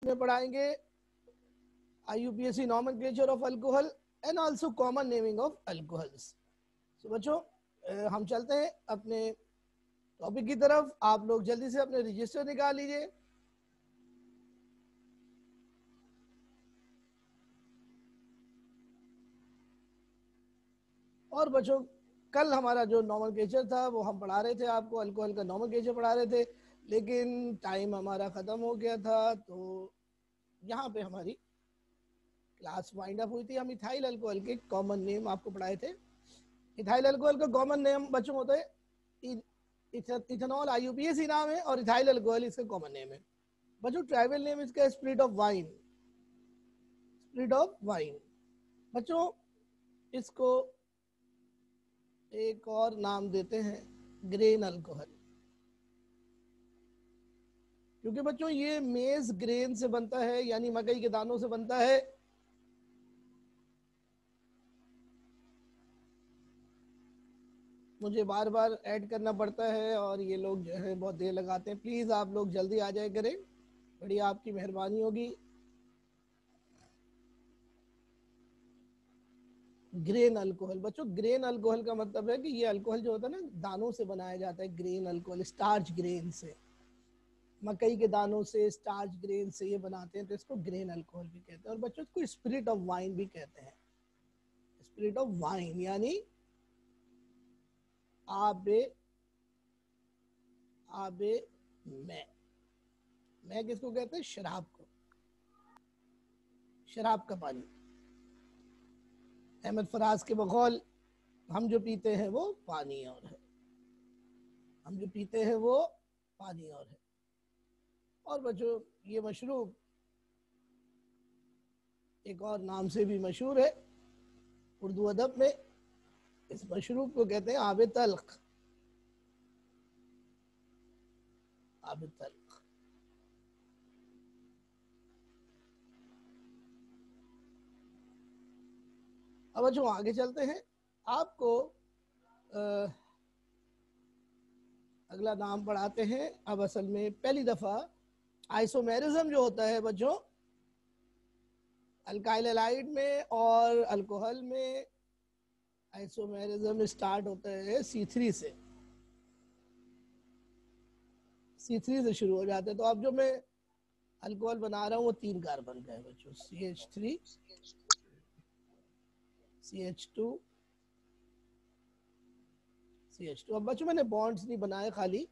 में पढ़ाएंगे IUPAC nomenclature of alcohol and also common naming of alcohols. तो बच्चों हम चलते हैं अपने टॉपिक की तरफ। आप लोग जल्दी से अपने रजिस्टर निकाल लीजिए। और बच्चों कल हमारा जो नॉमेनक्लेचर था वो हम पढ़ा रहे थे, आपको अल्कोहल का नॉमेनक्लेचर पढ़ा रहे थे, लेकिन टाइम हमारा ख़त्म हो गया था। तो यहाँ पे हमारी क्लास वाइंड अप हुई थी। हम इथाइल अल्कोहल के कॉमन नेम आपको पढ़ाए थे। इथाइल अल्कोहल का कॉमन नेम बच्चों होता है इथेनॉल, IUPAC नाम है, और इथाइल अल्कोहल इसका कॉमन नेम है। बच्चों ट्राइबल नेम इसका spirit of wine, spirit of wine. बच्चों इसको एक और नाम देते हैं ग्रेन अल्कोहल, क्योंकि बच्चों ये मेज ग्रेन से बनता है, यानी मकई के दानों से बनता है। मुझे बार बार ऐड करना पड़ता है और ये लोग जो है बहुत देर लगाते हैं। प्लीज आप लोग जल्दी आ जाए करें, बड़ी आपकी मेहरबानी होगी। ग्रेन अल्कोहल, बच्चों ग्रेन अल्कोहल का मतलब है कि ये अल्कोहल जो होता है ना दानों से बनाया जाता है। ग्रेन अल्कोहल स्टार्च ग्रेन से, मकई के दानों से, स्टार्च ग्रेन से ये बनाते हैं, तो इसको ग्रेन अल्कोहल भी कहते हैं। और बच्चों इसको स्पिरिट ऑफ वाइन भी कहते हैं। स्पिरिट ऑफ वाइन यानी आबे, आबे मैं किसको कहते हैं? शराब को, शराब का पानी। अहमद फराज के बकौल हम जो पीते हैं वो पानी और है, हम जो पीते हैं वो पानी और है। और बच्चों ये मशरूब एक और नाम से भी मशहूर है उर्दू अदब में। इस मशरूब को कहते हैं आबे तल्ख, आबे तल्ख। अब जो आगे चलते हैं, आपको अगला नाम पढ़ाते हैं। अब असल में पहली दफा आइसोमेरिज्म जो होता है बच्चों, अल्काइल हैलाइड में और अल्कोहल में आइसोमेरिज्म स्टार्ट होता है C3 से, C3 से शुरू हो जाते हैं। तो अब जो मैं अल्कोहल बना रहा हूँ वो 3 कार्बन का है बच्चों, CH3, CH2, CH2। अब बच्चों मैंने बॉन्ड्स नहीं बनाए, खाली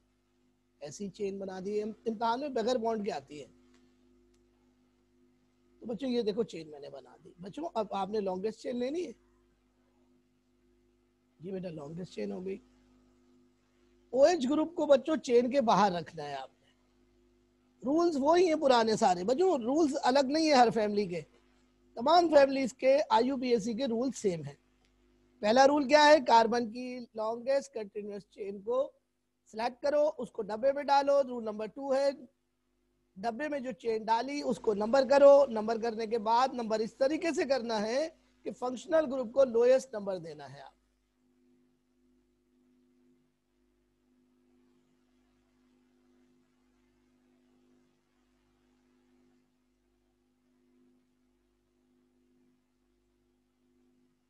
ऐसी चेन बना दी है। इम्तिहान में बगैर बॉन्ड के आती है। तो बच्चों ये देखो चेन मैंने बना दी। बच्चों अब आपने लॉन्गेस्ट चेन लेनी है। ये बेटा लॉन्गेस्ट चेन हो गई। OH ग्रुप को बच्चों चेन के बाहर रखना है आपने। रूल्स वो ही हैं पुराने सारे बच्चों, रूल्स अलग नहीं है हर फैमिली के। तमाम फैमिलीज के IUPAC के रूल्स सेम है। पहला रूल क्या है? कार्बन की लॉन्गेस्ट कंटिन्यूअस चेन को सिलेक्ट करो, उसको डब्बे में डालो। रूल नंबर 2 है डब्बे में जो चेन डाली उसको नंबर करो। नंबर करने के बाद नंबर इस तरीके से करना है कि फंक्शनल ग्रुप को लोएस्ट नंबर देना है आप।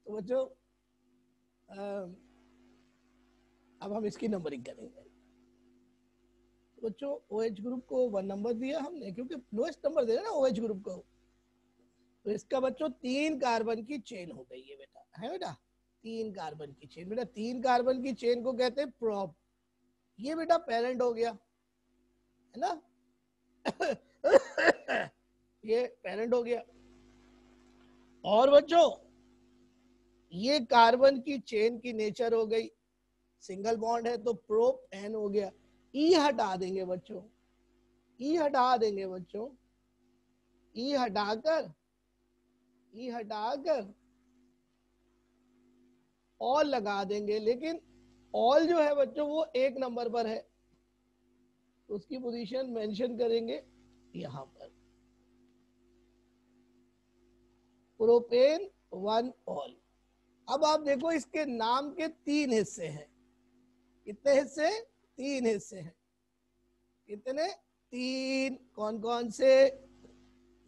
तो बच्चों अब हम इसकी नंबरिंग करेंगे। तो बच्चों OH ग्रुप को 1 नंबर दिया हमने, क्योंकि लोएस्ट नंबर दे रहे ना OH ग्रुप को। तो इसका बच्चों 3 कार्बन की चेन हो गई है बेटा, है बेटा 3 कार्बन की चेन। बेटा 3 कार्बन की चेन को कहते हैं प्रोप। ये बेटा पेरेंट हो गया, है ना ये पेरेंट हो गया। और बच्चों ये कार्बन की चेन की नेचर हो गई, सिंगल बॉन्ड है तो प्रोप N हो गया। E हटा देंगे बच्चों, E हटा देंगे बच्चों, E हटाकर, E हटाकर ऑल लगा देंगे। लेकिन ऑल जो है बच्चों वो 1 नंबर पर है, तो उसकी पोजीशन मेंशन करेंगे यहां पर, प्रोपेन 1 ऑल। अब आप देखो इसके नाम के 3 हिस्से हैं। कितने हिस्से? 3 हिस्से हैं। कितने? 3। कौन कौन से?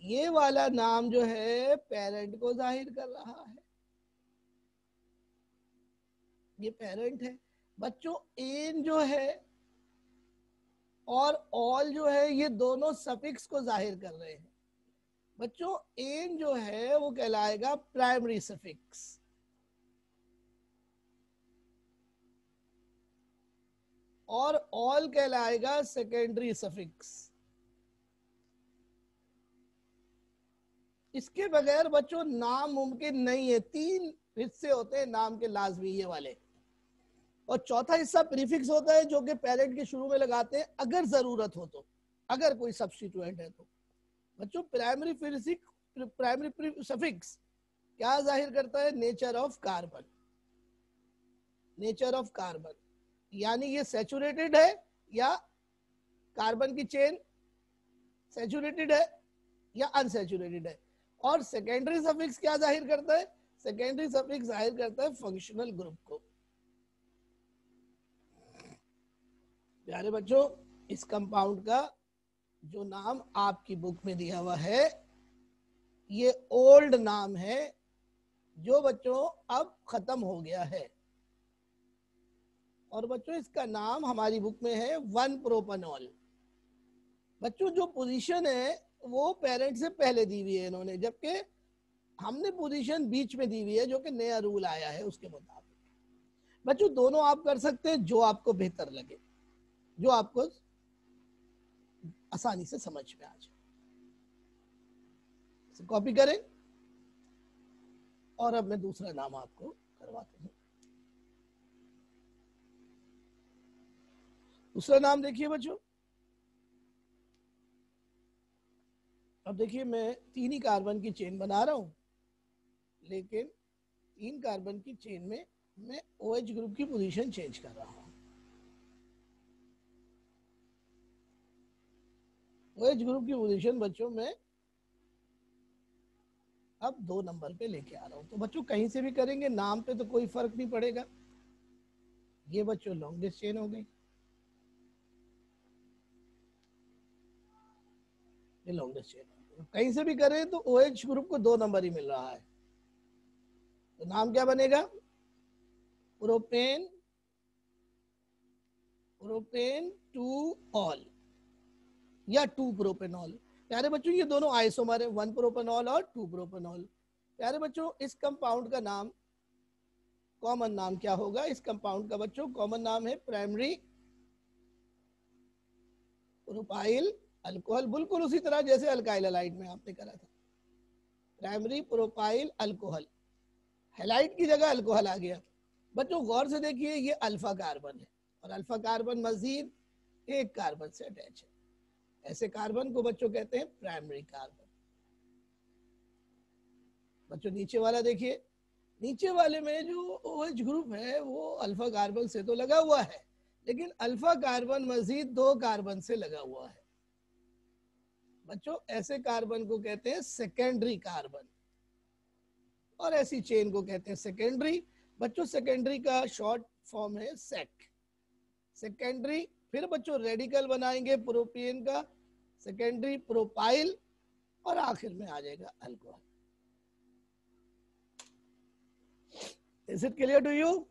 ये वाला नाम जो है पेरेंट को जाहिर कर रहा है, ये पेरेंट है। बच्चों एन जो है और ऑल जो है ये दोनों सफिक्स को जाहिर कर रहे हैं। बच्चों एन जो है वो कहलाएगा प्राइमरी सफिक्स, और ऑल कहलाएगा सेकेंडरी सफिक्स। इसके बगैर बच्चों नाम मुमकिन नहीं है। 3 हिस्से होते हैं नाम के लाजमी, ये वाले, और चौथा हिस्सा प्रीफिक्स होता है जो कि पेरेंट के शुरू में लगाते हैं अगर जरूरत हो तो, अगर कोई सब्स्टिट्यूएंट है तो। बच्चों प्राइमरी सफिक्स क्या जाहिर करता है? Nature of carbon, nature of carbon, यानी ये सैचुरेटेड है या कार्बन की चेन सैचुरेटेड है या अनसैचुरेटेड है। और सेकेंडरी सफिक्स क्या जाहिर करता है? सेकेंडरी सफिक्स जाहिर करता है फंक्शनल ग्रुप को। प्यारे बच्चों, इस कंपाउंड का जो नाम आपकी बुक में दिया हुआ है ये ओल्ड नाम है जो बच्चों अब खत्म हो गया है, और बच्चों इसका नाम हमारी बुक में है 1-प्रोपेनॉल। बच्चों जो पोजीशन है वो पेरेंट से पहले दी हुई है इन्होंने, जबकि हमने पोजीशन बीच में दी हुई है जो कि नया रूल आया है उसके मुताबिक। बच्चों दोनों आप कर सकते हैं, जो आपको बेहतर लगे, जो आपको आसानी से समझ में आ जाए। कॉपी करें और अब मैं दूसरा नाम आपको करवाता हूं। दूसरा नाम देखिए बच्चों, अब देखिए मैं 3 ही कार्बन की चेन बना रहा हूं, लेकिन 3 कार्बन की चेन में मैं OH ग्रुप की पोजीशन चेंज कर रहा हूं। OH ग्रुप की पोजीशन बच्चों में अब 2 नंबर पे लेके आ रहा हूं। तो बच्चों कहीं से भी करेंगे नाम पे तो कोई फर्क नहीं पड़ेगा। ये बच्चों लॉन्गेस्ट चेन हो गई, ये लॉन्गेस्ट चेन हो गई। कहीं से भी करें तो OH ग्रुप को 2 नंबर ही मिल रहा है। तो नाम क्या बनेगा? प्रोपेन, प्रोपेन 2 ऑल या 2-प्रोपेनॉल। प्यारे बच्चों ये दोनों आइसोमर है, 1-प्रोपेनॉल और 2-प्रोपेनॉल। प्यारे बच्चों इस कंपाउंड का नाम, कॉमन नाम क्या होगा? इस कंपाउंड का बच्चों कॉमन नाम है प्राइमरी प्रोपाइल अल्कोहल, बिल्कुल उसी तरह जैसे अल्काइल हैलाइड में आपने करा था। प्राइमरी प्रोपाइल अल्कोहल, हैलाइड की जगह अल्कोहल आ गया। बच्चों गौर से देखिए ये अल्फा कार्बन है और अल्फा कार्बन मजीद एक कार्बन से अटैच है। ऐसे कार्बन को बच्चों कहते हैं प्राइमरी कार्बन। बच्चों नीचे वाला देखिए, नीचे वाले में जो OH ग्रुप है वो अल्फा कार्बन से तो लगा हुआ है, लेकिन अल्फा कार्बन मजीद 2 कार्बन से लगा हुआ है। बच्चों ऐसे कार्बन को कहते हैं सेकेंडरी कार्बन, और ऐसी चेन को कहते हैं सेकेंडरी। बच्चों सेकेंडरी का शॉर्ट फॉर्म है सेक, सेकेंडरी। फिर बच्चों रेडिकल बनाएंगे प्रोपियन का, सेकेंडरी प्रोपाइल, और आखिर में आ जाएगा alcohol. Is it clear to you?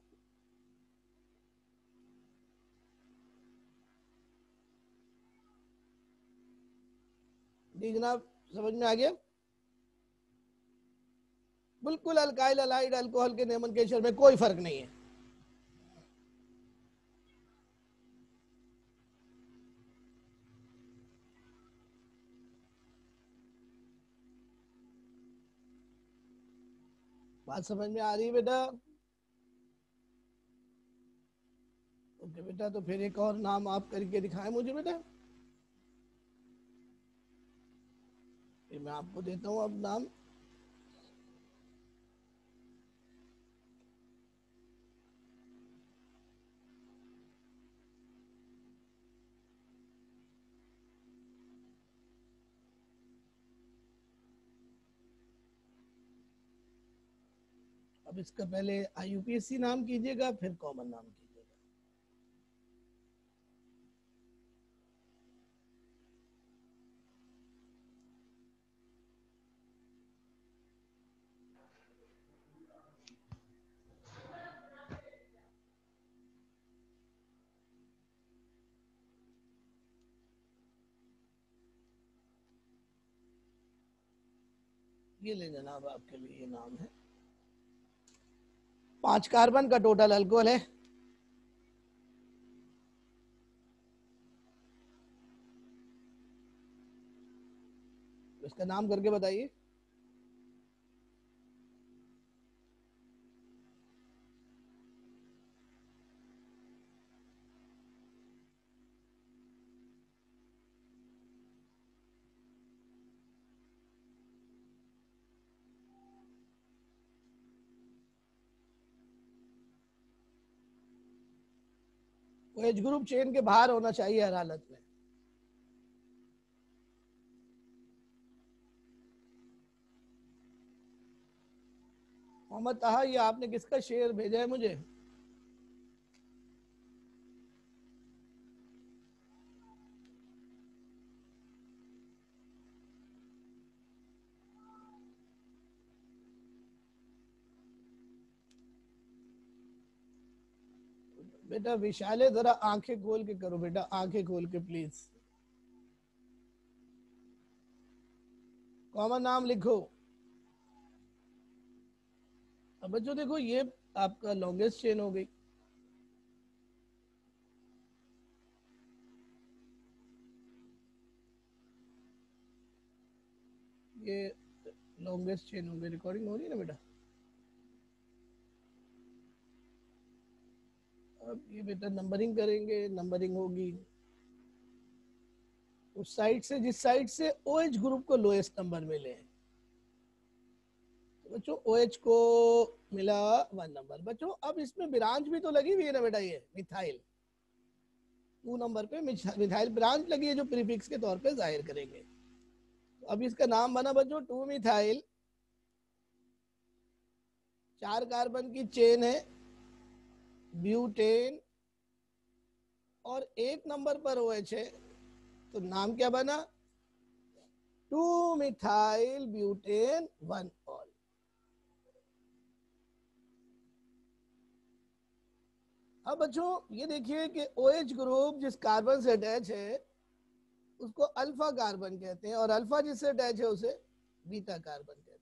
जी जनाब, समझ में आ गया? बिल्कुल अल्काइल हैलाइड अल्कोहल के नोमेनक्लेचर में कोई फर्क नहीं है। बात समझ में आ रही है बेटा? ओके बेटा, तो फिर एक और नाम आप करके दिखाएं मुझे बेटा। फिर मैं आपको देता हूं अब नाम। अब इसका पहले IUPAC नाम कीजिएगा, फिर कॉमन नाम कीजिएगा। ये ले जनाब, आपके लिए ये नाम है। 5 कार्बन का टोटल अल्कोहल है। इसका नाम करके बताइए। OH ग्रुप चेन के बाहर होना चाहिए हर हालत में। मोहम्मद ताहा, ये आपने किसका शेर भेजा है मुझे? बेटा विशाले, जरा आंखें खोल के करो बेटा, आंखें खोल के प्लीज। कॉमन नाम लिखो। अब बच्चों देखो, ये आपका लॉन्गेस्ट चेन हो गई। ये लॉन्गेस्ट चेन हो गई। रिकॉर्डिंग हो रही है ना बेटा? अब ये बेटा नंबरिंग करेंगे, नंबरिंग होगी उस साइड से जिस साइड से OH ग्रुप को लोएस्ट नंबर मिले। तो बच्चों OH को मिला 1 नंबर। बच्चों अब इसमें ब्रांच भी तो लगी हुई है ना बेटा, ये मिथाइल 2 नंबर पे मिथाइल ब्रांच लगी है जो प्रीफिक्स के तौर पे जाहिर करेंगे। तो अब इसका नाम बना बच्चों 2 मिथाइल। 4 कार्बन की चेन है, ब्यूटेन, और 1 नंबर पर OH है, तो नाम क्या बना? 2 मिथाइल ब्यूटेन 1 ऑल। अब बच्चों ये देखिए कि OH ग्रुप जिस कार्बन से अटैच है उसको अल्फा कार्बन कहते हैं, और अल्फा जिससे अटैच है उसे बीटा कार्बन कहते हैं।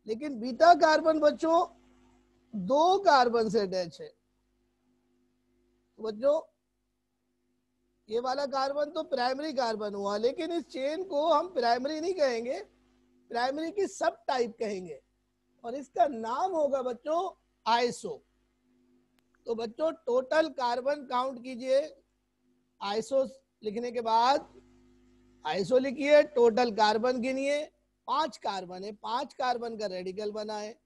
लेकिन बीटा कार्बन बच्चों 2 कार्बन से अटैच है। तो बच्चों ये वाला कार्बन तो प्राइमरी कार्बन हुआ, लेकिन इस चेन को हम प्राइमरी नहीं कहेंगे, प्राइमरी की सब टाइप कहेंगे, और इसका नाम होगा बच्चों आइसो। तो बच्चों टोटल कार्बन काउंट कीजिए। आइसो लिखने के बाद आइसो लिखिए, टोटल कार्बन गिनिए। 5 कार्बन है, 5 कार्बन का रेडिकल बना है।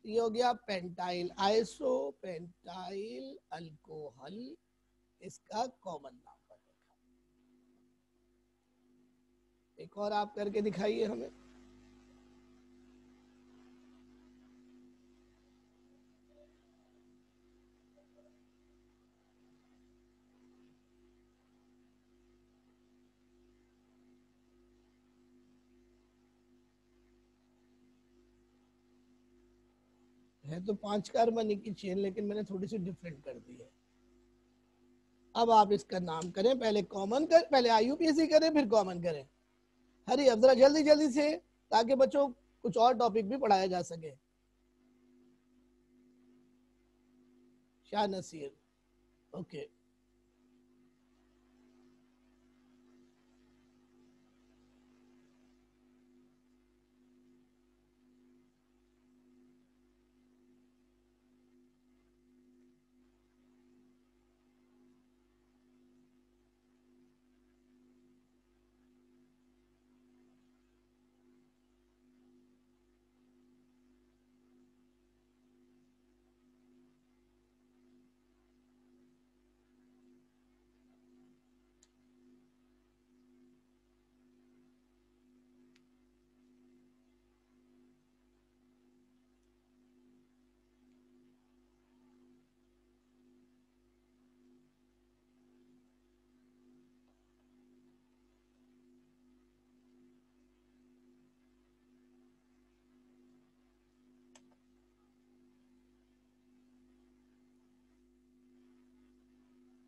ये हो गया पेंटाइल, आइसो पेंटाइल अल्कोहल, इसका कॉमन नाम बनेगा। एक और आप करके दिखाइए हमें। है तो 5 कार्बन की चेन, लेकिन मैंने थोड़ी सी डिफरेंट कर दी है। अब आप इसका नाम करें, पहले कॉमन कर, पहले IUPAC करें फिर कॉमन करें। हरी अब जरा जल्दी जल्दी से, ताकि बच्चों कुछ और टॉपिक भी पढ़ाया जा सके। शाह नसीर, ओके।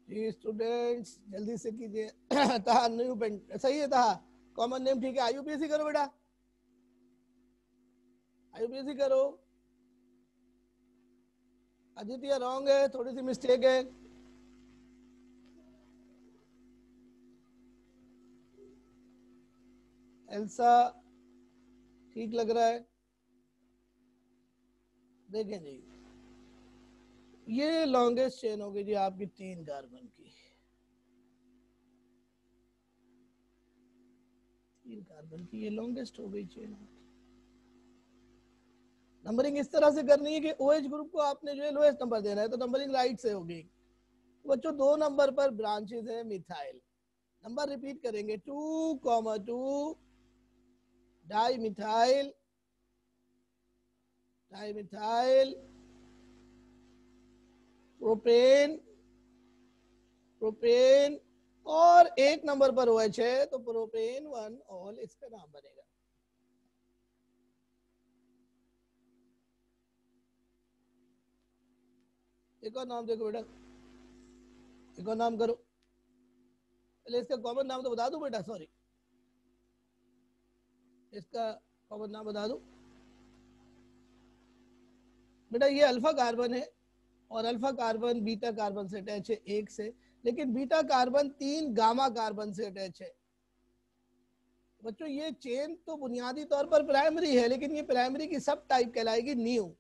जी स्टूडेंट्स जल्दी से कीजिए। तहा न्यू पेंट सही है, तहा कॉमन नेम ठीक है। IUPAC करो बेटा। आईयूपीएसी करो। आदित्य रॉन्ग है, थोड़ी सी मिस्टेक है। एल्सा ठीक लग रहा है। देखें जी, ये लॉन्गेस्ट चेन होगी जी आपकी 3 कार्बन की। 3 कार्बन की ये लॉन्गेस्ट हो गई चेन। नंबरिंग इस तरह से करनी है कि OH ग्रुप को आपने जो है लोएस्ट नंबर देना है, तो नंबरिंग राइट से होगी। तो बच्चों 2 नंबर पर ब्रांचेस है मिथाइल। नंबर रिपीट करेंगे, 2,2 di methyl, di methyl propane, propane, और 1 नंबर पर OH है तो प्रोपेन 1 ऑल इसका नाम बनेगा। एक और नाम देखो बेटा, एक और नाम करो। पहले इसका कॉमन नाम तो बता दो बेटा, सॉरी, इसका कॉमन नाम बता दो बेटा। ये अल्फा कार्बन है और अल्फा कार्बन बीटा कार्बन से अटैच है 1 से, लेकिन बीटा कार्बन 3 गामा कार्बन से अटैच है। बच्चों ये चेन तो बुनियादी तौर पर प्राइमरी है, लेकिन ये प्राइमरी की सब टाइप कहलाएगी न्यू।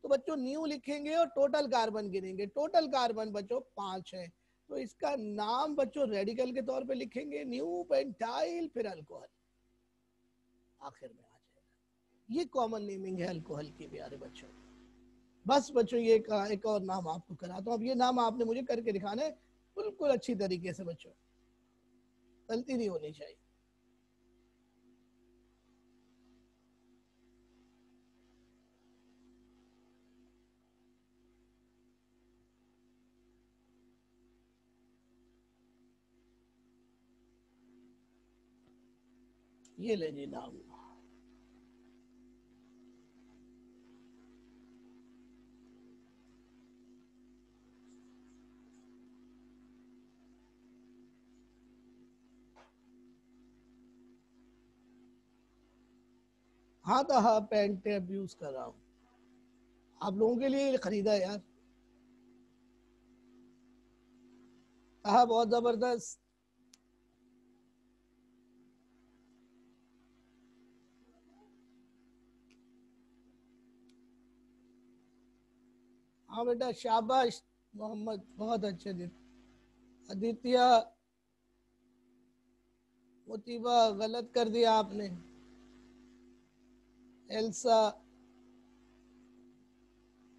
तो बच्चों न्यू लिखेंगे और टोटल कार्बन गिनेंगे। टोटल कार्बन बच्चों 5 है, तो इसका नाम बच्चों रेडिकल के तौर पे लिखेंगे न्यू पेंटाइल, फिर अल्कोहल आखिर में आ जाएगा। ये कॉमन नेमिंग है अल्कोहल की प्यारे बच्चों। बस बच्चों ये एक और नाम आपको कराता हूँ। अब ये नाम आपने मुझे करके दिखाना है बिल्कुल अच्छी तरीके से बच्चों, गलती नहीं होनी चाहिए। ये ले जी नाम, हाँ तो हाँ पेन टेप यूज कर रहा हूँ, आप लोगों के लिए खरीदा है यार। हाँ बहुत जबरदस्त। हाँ बेटा शाबाश मोहम्मद, बहुत अच्छे दिन। आदित्य, मोतीबा गलत कर दिया आपने। एल्सा,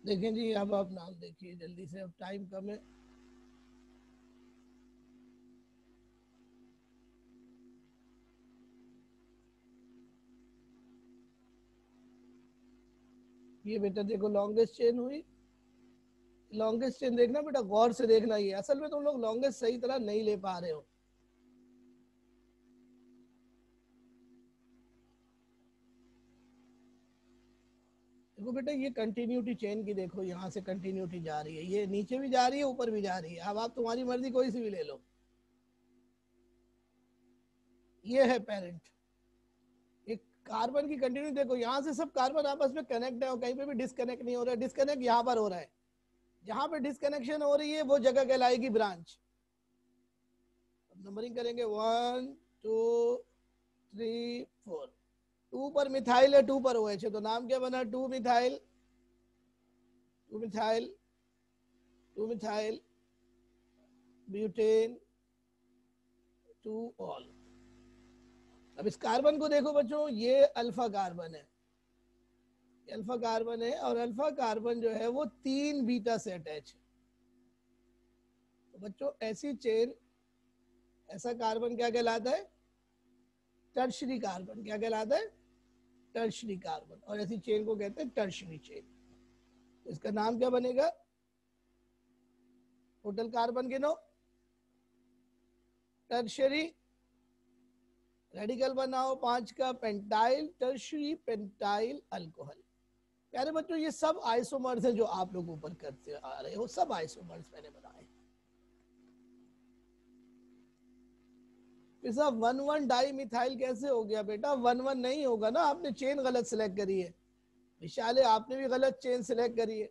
देखें जी अब आप नाम देखिए जल्दी से, अब टाइम कम है। ये बेटा देखो लॉन्गेस्ट चेन हुई। लॉन्गेस्ट चेन देखना बेटा, गौर से देखना। ये असल में तुम लोग लॉन्गेस्ट सही तरह नहीं ले पा रहे हो। देखो बेटा ये कंटिन्यूटी चेन की देखो, यहाँ से कंटिन्यूटी जा रही है, ये नीचे भी जा रही है ऊपर भी जा रही है। अब आप तुम्हारी मर्जी कोई सी भी ले लो। ये है पेरेंट। ये कार्बन की कंटिन्यूटी देखो, यहाँ से सब कार्बन आपस में कनेक्ट है और कहीं पे भी डिस्कनेक्ट नहीं हो रहा है। डिस्कनेक्ट यहाँ पर हो रहा है, जहां पे डिस्कनेक्शन हो रही है वो जगह कहलाएगी ब्रांच। नंबरिंग करेंगे 1 2 3 4। 2 पर मिथाइल है, 2 पर OH है, तो नाम क्या बना? 2 methyl, 2 methyl, 2 methyl butane 2 all. अब इस कार्बन को देखो बच्चों, ये अल्फा कार्बन है, अल्फा कार्बन है, और अल्फा कार्बन जो है वो 3 बीटा से अटैच है। तो बच्चों ऐसी चेन, ऐसा कार्बन क्या कहलाता है? Tertiary carbon. क्या कहलाता है? Tertiary carbon. और ऐसी चेन को कहते हैं टर्शरी चेन। तो इसका नाम क्या बनेगा? टोटल कार्बन गिनो, टर्शरी, रेडिकल बनाओ 5 का, पेंटाइल, टर्शरी पेंटाइल अल्कोहल। प्यारे बच्चों ये सब आइसोमर्स हैं जो आप लोग ऊपर करते आ रहे हो, सब आइसोमर्स मैंने बनाए। फिर साहब 1,1 डाई मिथाइल कैसे हो गया बेटा? 1,1 नहीं होगा ना, आपने चेन गलत सिलेक्ट करी है। विशाले आपने भी गलत चेन सिलेक्ट करी है।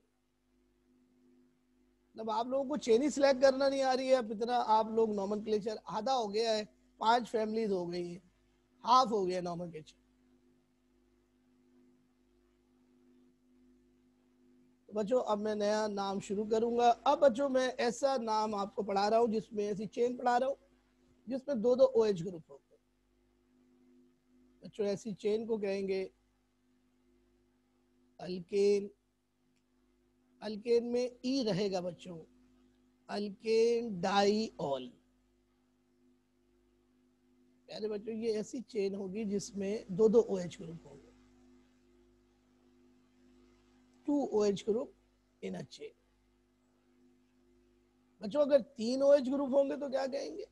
मतलब आप लोगों को चेन ही सिलेक्ट करना नहीं आ रही है। अब इतना आप लोग नॉमेनक्लेचर आधा हो गया है, 5 फैमिलीज हो गई है, हाफ हो गया नॉमेनक्लेचर। तो बच्चों अब मैं नया नाम शुरू करूंगा। अब बच्चों मैं ऐसा नाम आपको पढ़ा रहा हूँ जिसमें ऐसी चेन पढ़ा रहा हूँ जिसमें दो दो OH ग्रुप होते हैं। बच्चों ऐसी चेन को कहेंगे अल्केन। अल्केन में ई रहेगा बच्चों, अल्केन डाइऑल। प्यारे बच्चों ये ऐसी चेन होगी जिसमें दो दो OH ग्रुप होंगे, 2 OH group in a chain. बच्चों अगर 3 OH ग्रुप होंगे तो क्या कहेंगे?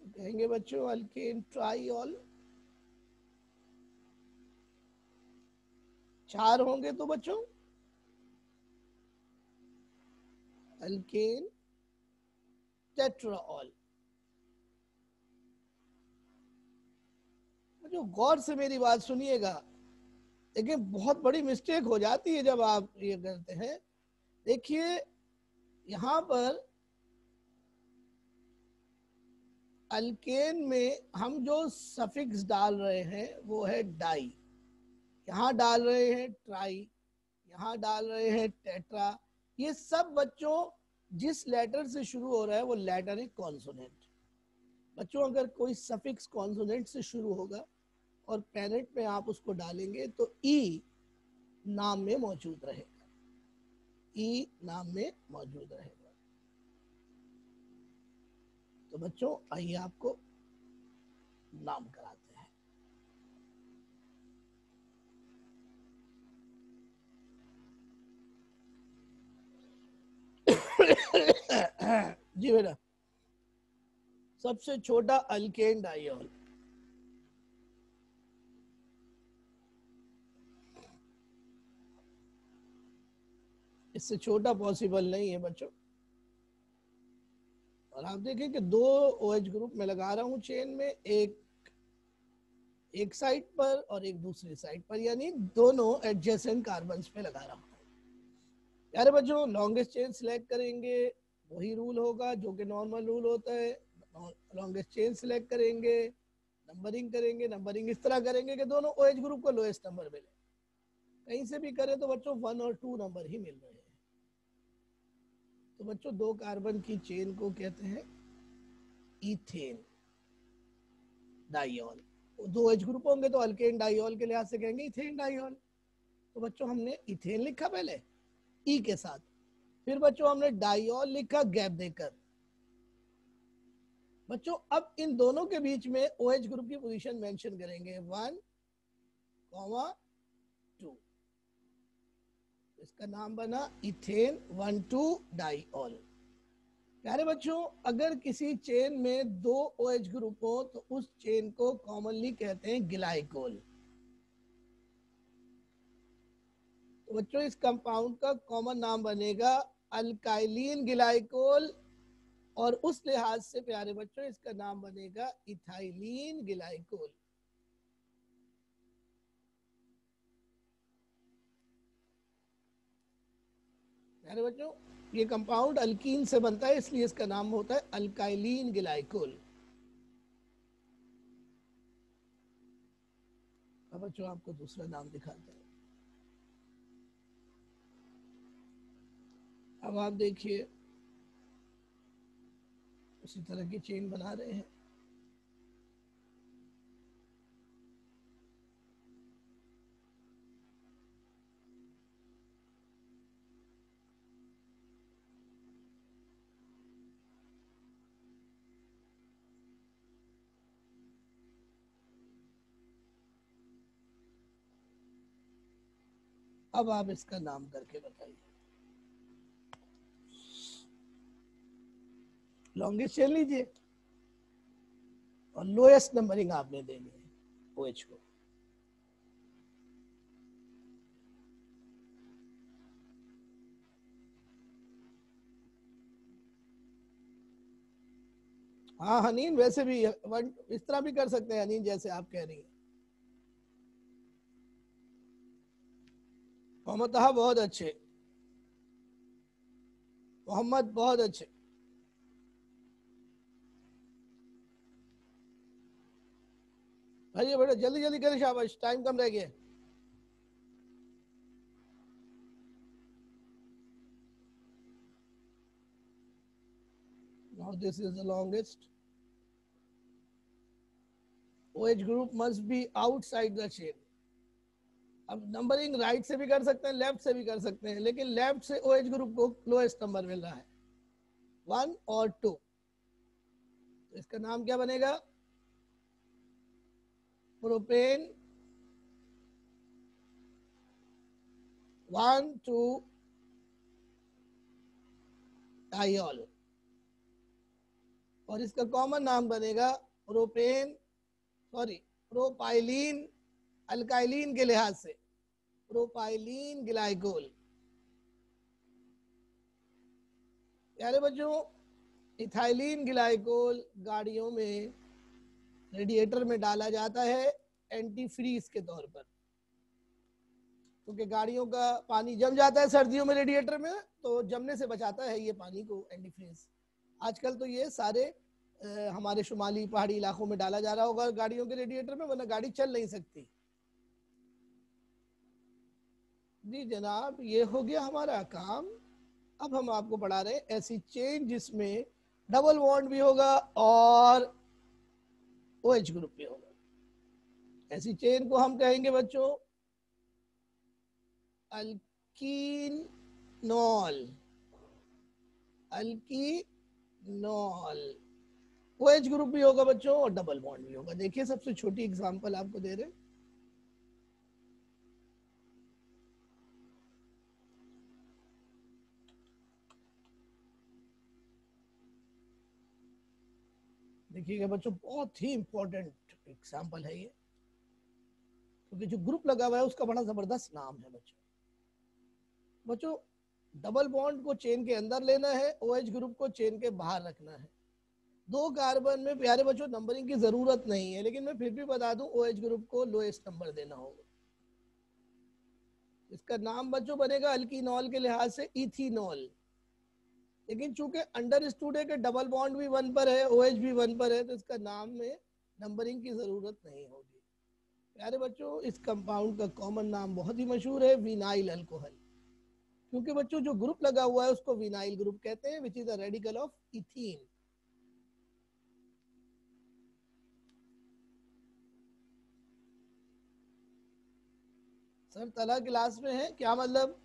तो कहेंगे बच्चों अल्केन ट्राइऑल। 4 होंगे तो बच्चों अल्केन टेट्राऑल। बच्चों गौर से मेरी बात सुनिएगा, देखिए बहुत बड़ी मिस्टेक हो जाती है जब आप ये करते हैं। देखिए यहां पर अल्केन में हम जो सफिक्स डाल रहे हैं वो है डाई, यहाँ डाल रहे हैं ट्राई, यहाँ डाल रहे हैं टेट्रा। ये सब बच्चों जिस लेटर से शुरू हो रहा है वो लेटर है कॉन्सोनेंट। बच्चों अगर कोई सफिक्स कॉन्सोनेंट से शुरू होगा और पेरेंट में आप उसको डालेंगे तो ई नाम में मौजूद रहेगा, ई नाम में मौजूद रहेगा। तो बच्चों आइए आपको नाम कराते हैं। जी बेटा, सबसे छोटा अल्केन डाइऑल। इससे छोटा पॉसिबल नहीं है बच्चों। और आप देखें कि 2 OH ग्रुप में लगा रहा हूं चेन में, एक साइड पर और एक दूसरी साइड पर, यानी दोनों एडजेसेंट कार्बन्स पे लगा रहा हूं। यार बच्चों लॉन्गेस्ट चेन सिलेक्ट करेंगे, वही रूल होगा जो कि नॉर्मल रूल होता है। लॉन्गेस्ट चेन सिलेक्ट करेंगे, नंबरिंग करेंगे, नंबरिंग इस तरह करेंगे कि दोनों OH ग्रुप को लोएस्ट नंबर मिले। कहीं से भी करें तो बच्चों 1 और 2 नंबर ही मिल रहे हैं। तो बच्चों 2 कार्बन की चेन को कहते हैं इथेन डाइऑल। 2 OH ग्रुप होंगे तो अल्केन डाइऑल के लिहाज से कहेंगे इथेन डाइऑल। तो बच्चों हमने इथेन लिखा पहले ई के साथ, फिर बच्चों हमने डाइऑल लिखा गैप देकर। बच्चों अब इन दोनों के बीच में OH ग्रुप की पोजीशन मेंशन करेंगे 1, 2। इसका नाम बना इथेन 1,2 डाइऑल। प्यारे बच्चों अगर किसी चेन में 2 OH ग्रुप हो तो उस चेन को कॉमनली कहते हैं ग्लाइकोल। तो बच्चों इस कंपाउंड का कॉमन नाम बनेगा अल्काइलिन ग्लाइकोल, और उस लिहाज से प्यारे बच्चों इसका नाम बनेगा इथाइलिन ग्लाइकोल। प्यारे बच्चों ये कंपाउंड अल्कीन से बनता है इसलिए इसका नाम होता है अल्काइलिन ग्लाइकोल। अब बच्चों आपको दूसरा नाम दिखाते हैं। अब आप देखिए उसी तरह की चेन बना रहे हैं। अब आप इसका नाम करके बताइए। लॉन्गेस्ट चेन लीजिए और लोएस्ट नंबरिंग आपने देनी है OH को। हाँ हनीन वैसे भी इस तरह भी कर सकते हैं हनीन जैसे आप कह रही हैं। मोहम्मद तहा बहुत अच्छे, मोहम्मद बहुत अच्छे। भाई बेटा जल्दी जल्दी करें, शाबाश, टाइम कम रह गया। Now this is the longest. OH group must be outside the chain. अब नंबरिंग राइट से भी कर सकते हैं, लेफ्ट से भी कर सकते हैं, लेकिन लेफ्ट से OH ग्रुप को लोएस्ट नंबर मिल रहा है 1 और 2, तो इसका नाम क्या बनेगा? प्रोपेन 1,2 डाइऑल, और इसका कॉमन नाम बनेगा प्रोपाइलीन अल्काइलीन के लिहाज से प्रोपाइलीन ग्लाइकोल। प्यारे बच्चों, इथाइलीन ग्लाइकोल गाड़ियों में रेडिएटर में डाला जाता है एंटी फ्रीज के तौर पर, क्योंकि गाड़ियों का पानी जम जाता है सर्दियों में रेडिएटर में, तो जमने से बचाता है ये पानी को एंटी फ्रीज। आजकल तो ये सारे हमारे शुमाली पहाड़ी इलाकों में डाला जा रहा होगा गाड़ियों के रेडिएटर में, वरना गाड़ी चल नहीं सकती। जी जनाब, ये हो गया हमारा काम। अब हम आपको पढ़ा रहे हैं ऐसी चेन जिसमें डबल बॉन्ड भी होगा और OH ग्रुप भी होगा। ऐसी चेन को हम कहेंगे बच्चों अल्कीनॉल। अल्कीनॉल OH ग्रुप भी होगा बच्चों और डबल बॉन्ड भी होगा। देखिए सबसे छोटी एग्जांपल आपको दे रहे हैं। देखिएगा बच्चों, बहुत ही इंपॉर्टेंट एग्जांपल है ये, क्योंकि जो ग्रुप लगा हुआ है उसका बड़ा जबरदस्त नाम है बच्चों। डबल बॉन्ड को चेन के अंदर लेना है, OH ग्रुप को चेन के बाहर रखना है। 2 कार्बन में प्यारे बच्चों नंबरिंग की जरूरत नहीं है, लेकिन मैं फिर भी बता दूं OH ग्रुप को लोएस्ट नंबर देना होगा। इसका नाम बच्चों बनेगा अल्कीनॉल के लिहाज से इथीनॉल, लेकिन चूंकि अंडरस्टूड है कि डबल बॉन्ड भी 1 पर है, OH भी 1 पर है, तो इसका नाम में नंबरिंग की जरूरत नहीं होगी। प्यारे बच्चों, इस कंपाउंड का कॉमन नाम बहुत ही मशहूर है, विनाइल अल्कोहल, क्योंकि बच्चों जो ग्रुप लगा हुआ है उसको विनाइल ग्रुप कहते हैं, which is the radical of ethene. Sir तला क्लास में है क्या मतलब?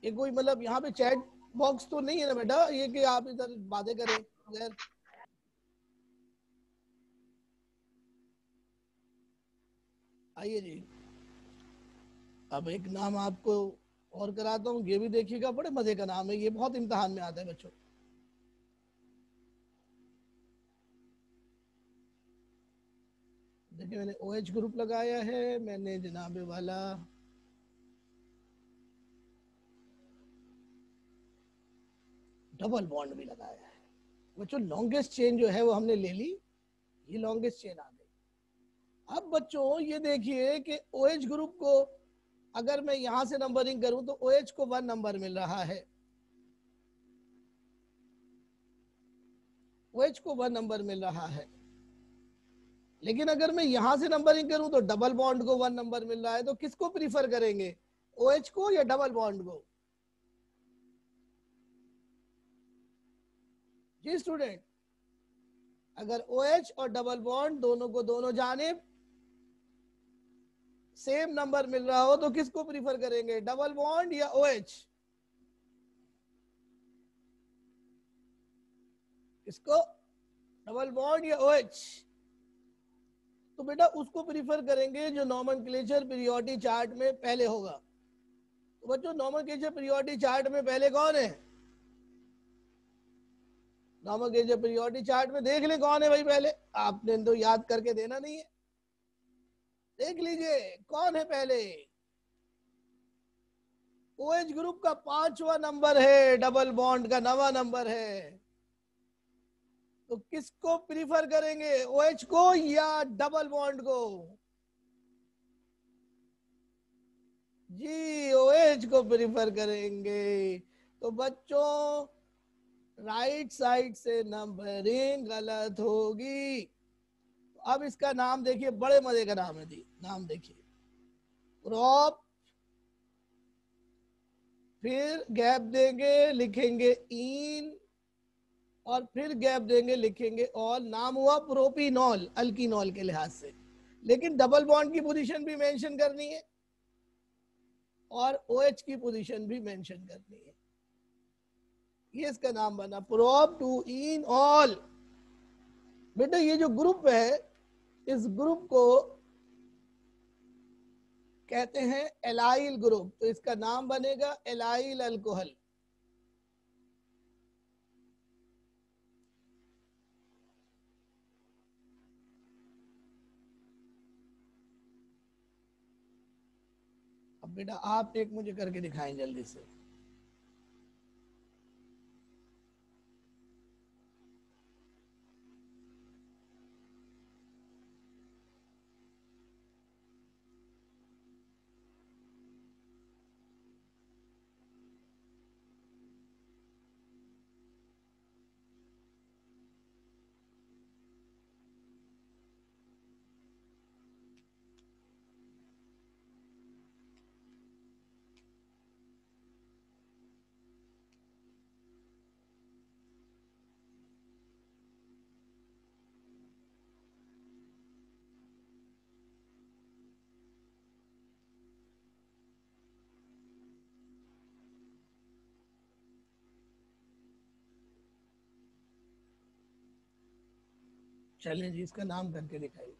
ये कोई मतलब यहाँ पे चैट बॉक्स तो नहीं है ना बेटा, ये कि आप इधर बातें करें यार। आइए जी, अब एक नाम आपको और कराता हूँ, ये भी देखिएगा, बड़े मजे का नाम है, ये बहुत इम्तिहान में आता है बच्चों। देखिए मैंने OH ग्रुप लगाया है, मैंने जनाब वाला डबल बॉन्ड भी लगाया है बच्चों। लॉन्गेस्ट चेन जो है वो हमने ले ली, ये लॉन्गेस्ट चेन आ गई। अब बच्चों ये देखिए कि OH ग्रुप को अगर मैं यहां से नंबरिंग करूं तो OH को 1 नंबर मिल रहा है, OH को 1 नंबर मिल रहा है। लेकिन अगर मैं यहां से नंबरिंग करूं तो डबल बॉन्ड को 1 नंबर मिल रहा है, तो किसको प्रीफर करेंगे, OH को या डबल बॉन्ड को? जी स्टूडेंट, अगर OH और डबल बॉन्ड दोनों को दोनों जानिब सेम नंबर मिल रहा हो तो किसको प्रीफर करेंगे, डबल बॉन्ड या OH? किसको, डबल बॉन्ड या OH? तो बेटा उसको प्रीफर करेंगे जो नॉमेनक्लेचर पीरियोडिक चार्ट में पहले होगा। तो बच्चों नॉमेनक्लेचर पीरियोडिक चार्ट में पहले कौन है? नॉमेनक्लेचर पीरियोडिक चार्ट में देख ले कौन है भाई पहले, आपने तो याद करके देना नहीं है, देख लीजिए कौन है पहले। OH ग्रुप का 5वां नंबर है, डबल बॉन्ड का 9वां नंबर है। तो किसको प्रीफर करेंगे, OH को या डबल बॉन्ड को? जी ओएच को प्रिफर करेंगे। तो बच्चों राइट साइड से नंबरिंग गलत होगी। अब इसका नाम देखिए, बड़े मजे का नाम है जी। नाम देखिए, क्रॉप, फिर गैप देंगे लिखेंगे इन, और फिर गैप देंगे लिखेंगे ऑल। नाम हुआ प्रोपिनॉल, अल्कीनॉल के लिहाज से, लेकिन डबल बॉन्ड की पोजीशन भी मेंशन करनी है और OH की पोजीशन भी मेंशन करनी है। ये इसका नाम बना, प्रोप टू इन ऑल। बेटा ये जो ग्रुप है, इस ग्रुप को कहते हैं एलाइल ग्रुप, तो इसका नाम बनेगा एलाइल अल्कोहल। अब बेटा आप एक मुझे करके दिखाएं जल्दी से। चलिए जी, इसका नाम करके दिखाइए।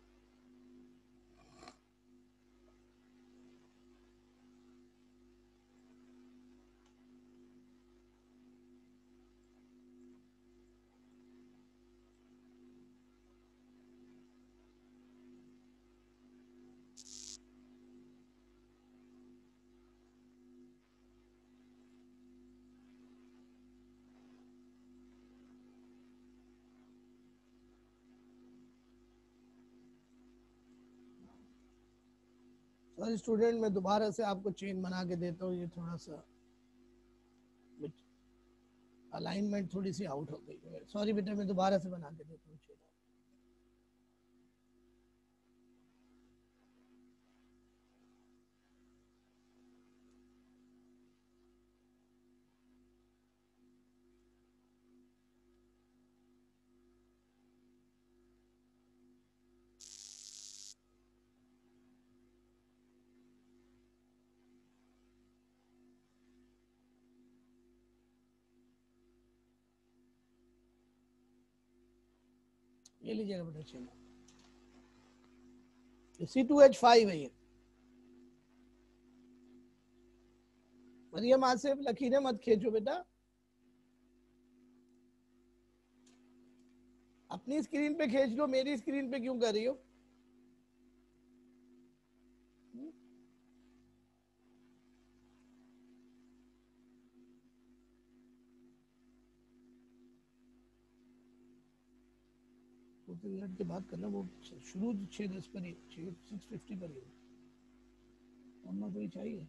सॉरी स्टूडेंट, मैं दोबारा से आपको चेन बना के देता हूँ। ये थोड़ा सा अलाइनमेंट थोड़ी सी आउट हो गई है। सॉरी बेटा, मैं दोबारा से बना के देता हूँ चेन। ये लीजिएगा बेटा चेन, C2H5 है ये। मरियम आसिफ लकीरें मत खींचो बेटा, अपनी स्क्रीन पे खींच लो, मेरी स्क्रीन पे क्यों कर रही हो? दो तीन मिनट के बाद करना, वो शुरू 6:10 पर ही, 6:50 पर ही मम्मा को ही चाहिए।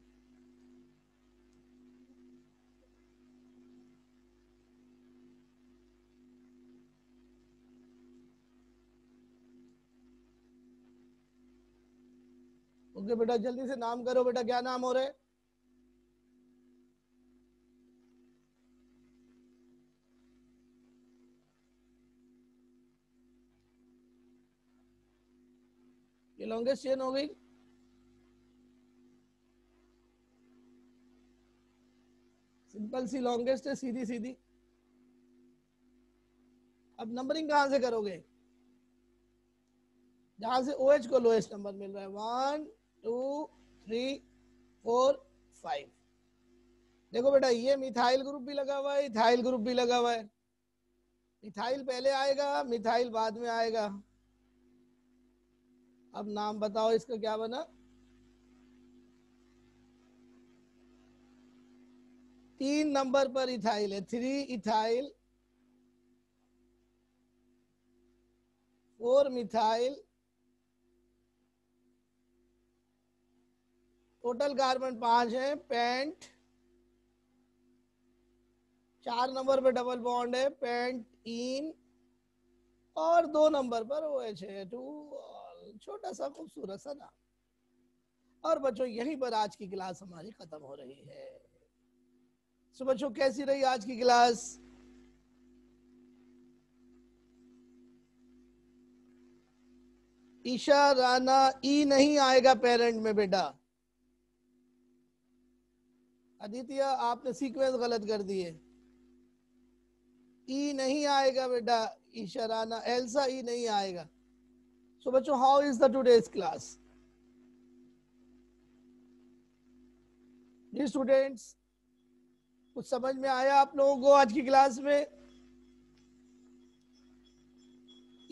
ओके बेटा जल्दी से नाम करो बेटा, क्या नाम हो रहा है? ये लॉन्गेस्ट चेन हो गई। सिंपल सी लॉन्गेस्ट है, सीधी सीधी। अब नंबरिंग कहां से करोगे? जहां से OH को लोएस्ट नंबर मिल रहा है, 1 2 3 4 5। देखो बेटा, ये मिथाइल ग्रुप भी लगा हुआ है, इथाइल ग्रुप भी लगा हुआ है। मिथाइल पहले आएगा, मिथाइल बाद में आएगा। अब नाम बताओ इसका क्या बना? 3 नंबर पर इथाइल है, 3 इथाइल, 4 मिथाइल, टोटल कार्बन 5 है, पेंट 4 नंबर पे डबल बॉन्ड है पेंट इन, और 2 नंबर पर OH है 2, छोटा सा खूबसूरत सा नाम। और बच्चों यहीं पर आज की क्लास हमारी खत्म हो रही है। सो बच्चों कैसी रही आज की क्लास? ईशा राना, ई नहीं आएगा पेरेंट में बेटा। आदित्य आपने सीक्वेंस गलत कर दिए, ई नहीं आएगा बेटा। ईशा राना, एल्सा ई नहीं आएगा। सो बच्चों how is the today's class? जी स्टूडेंट्स, कुछ समझ में आया आप लोगों को आज की क्लास में?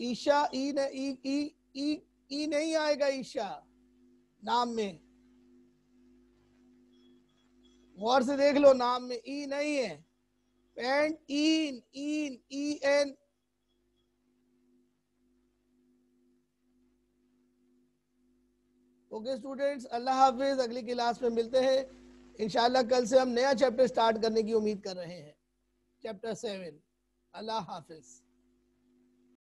ईशा ई न, ई ई ई ई नहीं आएगा ईशा नाम में, गौर से देख लो, नाम में ई नहीं है। Pent in, in E N. Okay students, अल्लाह हाफिज, अगली क्लास में मिलते हैं इंशाल्लाह। कल से हम नया चैप्टर स्टार्ट करने की उम्मीद कर रहे हैं, चैप्टर 7। अल्लाह हाफिज।